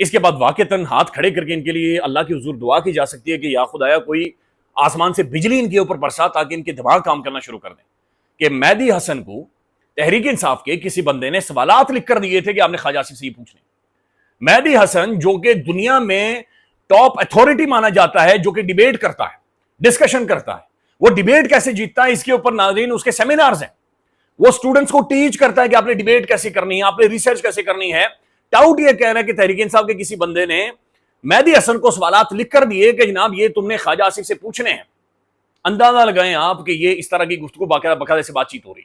اس کے بعد واقعتاً ہاتھ کھڑے کر کے ان کے لیے اللہ کی حضور دعا کی جا سکتی ہے کہ یا خدایا کوئی آسمان سے بجلی ان کے اوپر برسا تاکہ ان کے دماغ کام کرنا شروع کر دیں کہ مہدی حسن کو تحریک انصاف کے کسی بندے نے سوالات لکھ کر دیے تھے کہ آپ نے خواجہ آصف سے یہ پوچھنے. مہدی حسن جو کہ دنیا میں ٹاپ اتھارٹی مانا جاتا ہے, جو کہ ڈیبیٹ کرتا ہے, ڈسکشن کرتا ہے, وہ ڈیبیٹ کیسے جیتتا ہے اس کے اوپر ناظرین اس کے سیمینارز ہیں, وہ سٹوڈنٹس کو ٹیچ کرتا ہے کہ آپ نے ڈیبیٹ کیسے کرنی ہے, آپ نے ریسرچ کیسے کرنی ہے. ٹاؤٹ یہ کہہ رہا ہے کہ تحریک انصاف کے کسی بندے نے مہدی حسن کو سوالات لکھ کر دیے کہ جناب یہ تم نے خواجہ آصف سے پوچھنے ہیں. اندازہ لگائیں آپ کہ یہ اس طرح کی گفتگو باقاعدہ سے بات چیت ہو رہی.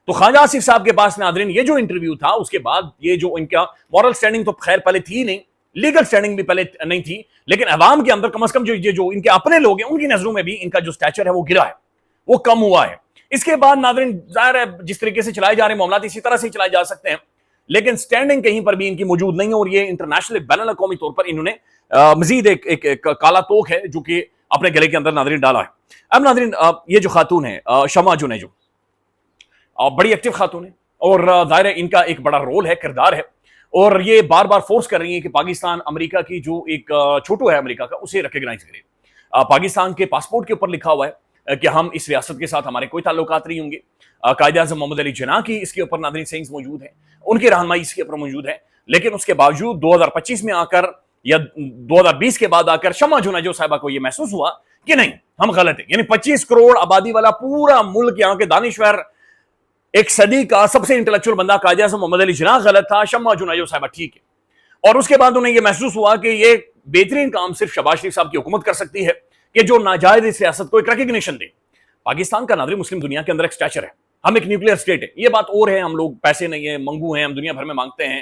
تو خواجہ آصف صاحب کے پاس ناظرین یہ جو انٹرویو تھا, اس کے بعد یہ جو ان کا مورل سٹینڈنگ تو خیر پہلے تھی نہیں, لیگل سٹینڈنگ بھی پہلے نہیں تھی, لیکن عوام کے اندر کم از کم جو ان کے اپنے لوگ ہیں ان کی نظروں میں بھی ان کا جو سٹیچر ہے وہ گرا ہے, وہ کم ہوا ہے. اس کے بعد ناظرین ظاہر ہے جس طریقے سے چلائے جا رہے معاملات اسی طرح سے چلائے جا سکتے ہیں, لیکن سٹینڈنگ کہیں پر بھی ان کی موجود نہیں ہے, اور یہ انٹرنیشنل بین الاقوامی طور پر انہوں نے مزید ایک کالا توک ہے جو کہ اپنے گلے کے اندر ناظرین ڈالا ہے. اب ناظرین یہ جو خاتون ہے شمع جنیجو, بڑی ایکٹیو خاتون ہے, اور ظاہر ہے ان کا ایک بڑا رول ہے, کردار ہے, اور یہ بار بار فورس کر رہی ہیں کہ پاکستان امریکہ کی جو ایک چھوٹو ہے امریکہ کا, اسے ریکگنائز کرے. پاکستان کے پاسپورٹ کے اوپر لکھا ہوا ہے کہ ہم اس ریاست کے ساتھ ہمارے کوئی تعلقات نہیں ہوں گے. قائد اعظم محمد علی جناح کی اس کے اوپر ناظرین سینگز موجود ہیں, ان کی رہنمائی اس کے اوپر موجود ہے, لیکن اس کے باوجود 2025 میں آ کر یا 2020 کے بعد آ کر شمع جنیجو صاحبہ کو یہ محسوس ہوا کہ نہیں ہم غلط ہیں. یعنی 25 کروڑ آبادی والا پورا ملک, یہاں کے دانشور, ایک صدی کا سب سے انٹلیکچوئل بندہ قائد اعظم محمد علی جناح غلط تھا, شمع جنیجو صاحبہ ٹھیک ہے. اور اس کے بعد انہیں یہ محسوس ہوا کہ یہ بہترین کام صرف شہباز شریف صاحب کی حکومت کر سکتی ہے کہ جو ناجائز اس ریاست کو ایک ریکگنیشن دے. پاکستان کا ناظرین مسلم دنیا کے اندر ایک سٹیچر ہے, ہم ایک نیوکلیئر سٹیٹ ہے, یہ بات اور ہے, ہم لوگ پیسے نہیں ہیں, منگو ہیں, ہم دنیا بھر میں مانگتے ہیں,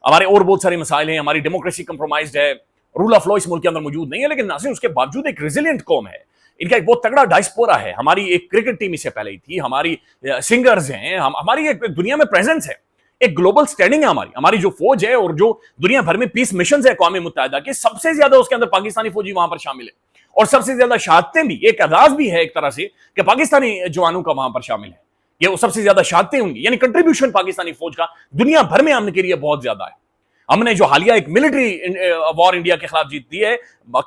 ہمارے اور بہت سارے مسائل ہیں, ہماری ڈیموکریسی کمپرومائزڈ ہے, رول آف لا اس ملک کے اندر موجود نہیں ہے, لیکن ناظرین اس کے باوجود ایک ریزیلینٹ قوم ہے, ان کا ایک بہت تگڑا ڈائسپورا ہے, ہماری ایک کرکٹ ٹیم اس سے پہلے ہی تھی, ہماری سنگرز ہیں, ہماری ایک دنیا میں پریزنس ہے, ایک گلوبل سٹینڈنگ ہے ہماری جو فوج ہے, اور جو دنیا بھر میں پیس مشنز ہے اقوام متحدہ کے, سب سے زیادہ اس کے اندر پاکستانی فوجی وہاں پر شامل ہے, اور سب سے زیادہ شہادتیں بھی, ایک اعزاز بھی ہے ایک طرح سے کہ پاکستانی جوانوں کا وہاں پر شامل ہے, یہ سب سے زیادہ شہادتیں ہوں گی. یعنی کنٹریبیوشن پاکستانی فوج کا دنیا بھر میں امن کے لیے بہت زیادہ ہے. ہم نے جو حالیہ ایک ملٹری وار انڈیا کے خلاف جیت دی ہے,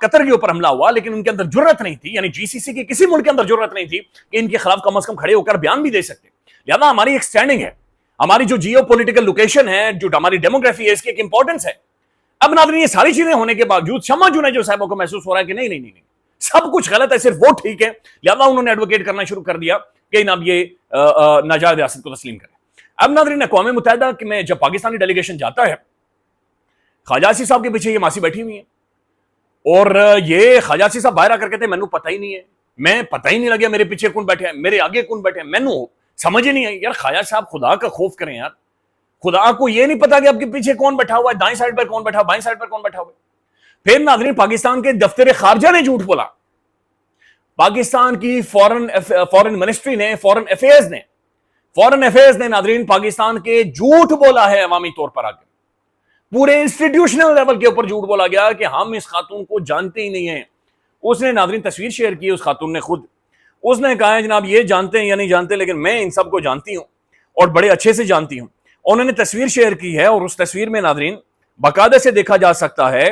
قطر کے اوپر حملہ ہوا, لیکن ان کے اندر جرت نہیں تھی, یعنی جی سی سی کے کسی ملک کے اندر جرت نہیں تھی کہ ان کے خلاف کم از کم کھڑے ہو کر بیان بھی دے سکتے. لہٰذا ہماری ایک سٹینڈنگ ہے, ہماری جو جیو پولیٹیکل لوکیشن ہے, جو ہماری ڈیموگرافی ہے, اس کی ایک امپورٹنس ہے. اب ناظرین یہ ساری چیزیں ہونے کے باوجود شمع جنیجو صاحبوں کو محسوس ہو رہا ہے کہ نہیں سب کچھ غلط ہے, صرف وہ ٹھیک ہے. لہٰذا انہوں نے ایڈوکیٹ کرنا شروع کر دیا کہ اب یہ ناجائز ریاست کو تسلیم کریں. اب ناظرین اقوام متحدہ میں جب پاکستانی ڈیلیگیشن جاتا ہے, خواجہ آصف صاحب کے پیچھے یہ ماسی بیٹھی ہوئی ہیں, اور یہ خواجہ آصف صاحب باہر آ کر کہتے ہیں مینوں پتہ ہی نہیں ہے, میں پتہ ہی نہیں لگیا میرے پیچھے کون بیٹھے ہیں, میرے آگے کون بیٹھے ہیں, مینوں سمجھ ہی نہیں آئی. یار خواجہ صاحب خدا کا خوف کریں یار, خدا کو یہ نہیں پتا کہ آپ کے پیچھے کون بیٹھا ہوا ہے, دائیں سائڈ پر کون بیٹھا, بائیں سائڈ پر کون بیٹھا ہوا ہے. پھر ناظرین پاکستان کے دفتر خارجہ نے جھوٹ بولا, پاکستان کی فورن منسٹری نے, فورن افیئرز نے ناظرین پاکستان کے جھوٹ بولا ہے عوامی طور پر. آ کے پورے انسٹیٹیوشنل لیول کے اوپر جھوٹ بولا گیا کہ ہم اس خاتون کو جانتے ہی نہیں ہیں. اس نے ناظرین تصویر شیئر کی, اس خاتون نے خود, اس نے کہا ہے جناب یہ جانتے ہیں یا نہیں جانتے, لیکن میں ان سب کو جانتی ہوں اور بڑے اچھے سے جانتی ہوں. انہوں نے تصویر شیئر کی ہے, اور اس تصویر میں ناظرین باقاعدہ سے دیکھا جا سکتا ہے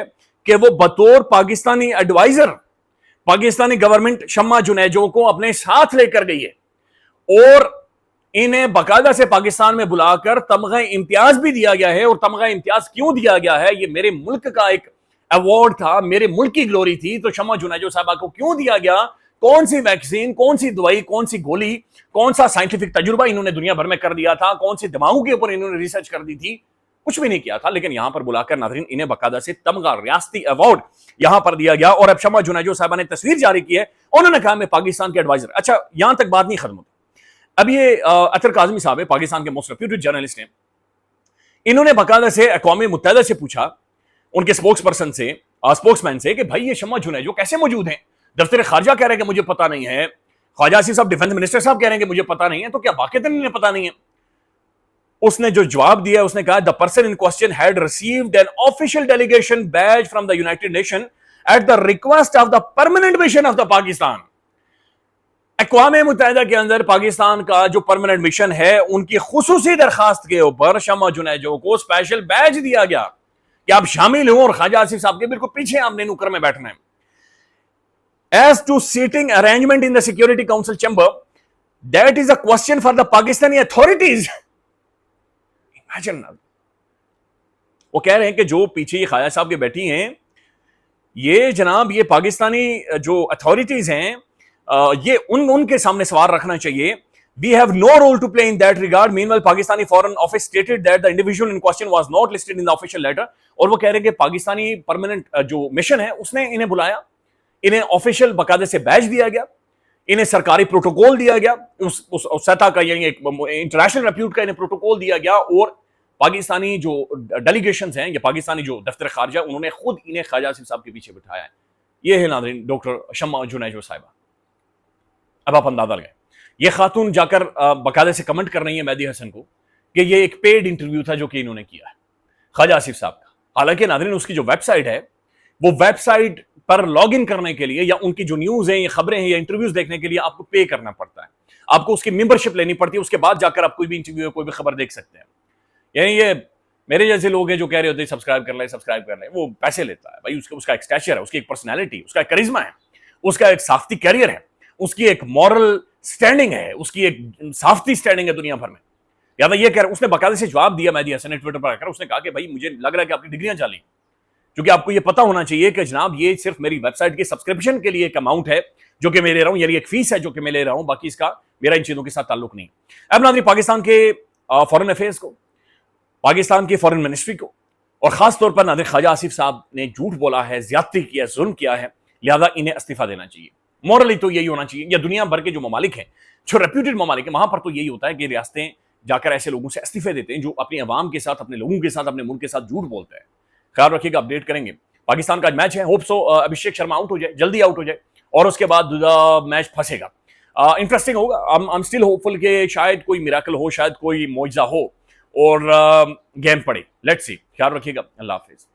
کہ وہ بطور پاکستانی ایڈوائزر پاکستانی گورنمنٹ شمع جنیجو کو اپنے ساتھ لے کر گئی ہے, اور انہیں باقاعدہ سے پاکستان میں بلا کر تمغہ امتیاز بھی دیا گیا ہے. اور تمغہ امتیاز کیوں دیا گیا ہے, یہ میرے ملک کا ایک ایوارڈ تھا, میرے ملک کی گلوری تھی, تو شمع جنیجو صاحبہ کو کیوں دیا گیا, کون سی ویکسین, کون سی دوائی, کون سی گولی, کون سا سائنٹیفک تجربہ انہوں نے دنیا بھر میں کر دیا تھا, کون سی دماغوں کے اوپر انہوں نے ریسرچ کر دی تھی, کچھ بھی نہیں کیا تھا. لیکن یہاں پر بلا کر ناظرین انہیں باقاعدہ سے تمغہ ریاستی ایوارڈ یہاں پر دیا گیا. اور اب شمع جنیجو صاحبہ نے تصویر جاری کی ہے, انہوں نے کہا میں پاکستان کے ایڈوائزر. اچھا یہاں تک بات نہیں ختم ہوتی. اب یہ اطہر کاظمی صاحب ہے, پاکستان کے موسٹ ریپیوٹڈ جرنلسٹ ہیں, انہوں نے باقاعدہ سے اقوام متحدہ سے پوچھا, ان کے اسپوکس مین سے کہ بھائی یہ شمع جنیجو کیسے موجود ہیں, دفتر خارجہ کہہ رہے ہیں کہ مجھے پتا نہیں ہے, خواجہ آصف صاحب ڈیفنس منسٹر صاحب کہہ رہے ہیں کہ مجھے پتا نہیں ہے, تو کیا واقعتاً انہیں پتا نہیں ہے؟ اس نے جو جواب دیا اس نے کہا the person in question had received an official delegation badge from the United Nations at the request of the permanent mission of the Pakistan. اقوام متحدہ کے اندر پاکستان کا جو پرماننٹ مشن ہے ان کی خصوصی درخواست کے اوپر شمع جنیجو کو اسپیشل بیج دیا گیا کہ آپ شامل ہوں اور خواجہ آصف صاحب کے بالکل پیچھے آپ نے نکر میں بیٹھنا ہے. As to seating arrangement in the Security Council chamber, that is a question for the Pakistani authorities. Imagine. وہ کہہ رہے ہیں کہ جو پیچھے یہ خواجہ صاحب کے بیٹھی ہیں یہ جناب یہ پاکستانی جو اتھارٹیز ہیں یہ ان کے سامنے سوال رکھنا چاہیے. We have no role to play in that regard. Meanwhile, Pakistani Foreign Office stated that the individual in question was not listed in the official letter. اور وہ کہہ رہے ہیں کہ پاکستانی پرماننٹ جو مشن ہے اس نے انہیں بلایا, انہیں آفیشیل باقاعدے سے بیج دیا گیا, انہیں سرکاری پروٹوکول دیا گیا, اس سطح کا یعنی ایک انٹرنیشنل ریپیوٹ کا انہیں پروٹوکول دیا گیا, اور پاکستانی جو ڈیلیگیشنز ہیں یا پاکستانی جو دفتر خارجہ انہوں نے خود انہیں خواجہ آصف صاحب کے پیچھے بٹھایا ہے. یہ ہے ناظرین ڈاکٹر شمع جنیجو صاحبہ. اب آپ اندازہ لگائیں, یہ خاتون جا کر باقاعدے سے کمنٹ کر رہی ہیں مہدی حسن کو کہ یہ ایک پیڈ انٹرویو تھا جو کہ انہوں نے کیا ہے خواجہ آصف صاحب کا. حالانکہ ناظرین اس کی جو ویب سائٹ ہے وہ ویب سائٹ پر لاگ ان کرنے کے لیے یا ان کی جو نیوز ہیں یا خبریں ہیں یا انٹرویوز دیکھنے کے لیے آپ کو پے کرنا پڑتا ہے, آپ کو اس کی ممبرشپ لینی پڑتی ہے, اس کے بعد جا کر آپ کوئی بھی انٹرویو کوئی بھی خبر دیکھ سکتے ہیں. یعنی یہ میرے جیسے لوگ ہیں جو کہہ رہے ہوتے ہیں سبسکرائب کر لیں, وہ پیسے لیتا ہے بھائی, اس کا ایک اسٹیچر ہے, اس کی ایک پرسنالٹی, اس کا ایک کرزما ہے, اس کا ایک صحافتی کیریئر ہے, اس کی ایک مورل سٹینڈنگ ہے, اس کی ایک صحافتی سٹینڈنگ ہے دنیا بھر میں. یا یہ کہہ رہا, اس نے باقاعدے سے جواب دیا مہدی حسن نے ٹویٹر پر آ کر, اس نے کہا کہ بھائی مجھے لگ رہا ہے کہ آپ کی ڈگریاں جعلی, کیونکہ آپ کو یہ پتا ہونا چاہیے کہ جناب یہ صرف میری ویب سائٹ کی سبسکرپشن کے لیے ایک اماؤنٹ ہے جو کہ میں لے رہا ہوں, یعنی ایک فیس ہے جو کہ میں لے رہا ہوں, باقی اس کا میرا ان چیزوں کے ساتھ تعلق نہیں. اب ناظرین پاکستان کے فارن افیئرز کو, پاکستان کی فارن منسٹری کو, اور خاص طور پر ناظرین خواجہ آصف صاحب نے جھوٹ بولا ہے, زیادتی کی ہے, ظلم کیا ہے, لہذا انہیں استعفیٰ دینا چاہیے. مورلی تو یہی ہونا چاہیے, یا دنیا بھر کے جو ممالک ہیں جو ریپیوٹڈ ممالک ہیں وہاں پر تو یہی ہوتا ہے کہ ریاستیں جا کر ایسے لوگوں سے استعفے دیتے ہیں جو اپنی عوام کے ساتھ, اپنے لوگوں کے ساتھ, اپنے ملک کے ساتھ جھوٹ بولتے ہیں. خیال رکھیے گا, اپڈیٹ کریں گے. پاکستان کا میچ ہے, hope so Abhishek Sharma out ہو جائے, جلدی آؤٹ ہو جائے, اور اس کے بعد میچ پھنسے گا. انٹرسٹنگ ہوگا. I'm still hopeful کہ شاید کوئی میراکل ہو, شاید کوئی معجزہ ہو اور گیم پڑے. Let's see. خیال رکھیے گا. اللہ حافظ.